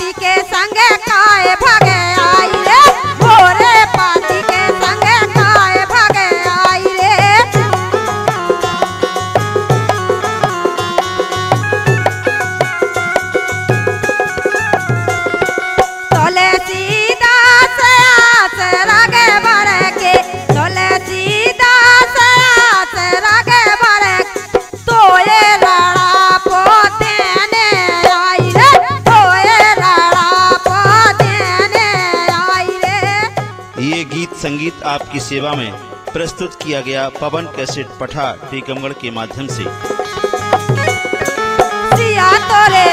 पाती के संगे काए भागे आई रे, भोरे पाती के संगे काए भागे आई रे। तोले सीधा से आस रागे बड़े के, तोले सीधा से आस रागे बड़े, तो ये लड़ा पोतेने आई रे, तो ये लड़ा पोतेने आई रे। ये गीत संगीत आपकी सेवा में प्रस्तुत किया गया पवन कैसेट पठा टीकमगढ़ के माध्यम से। सिया तोरे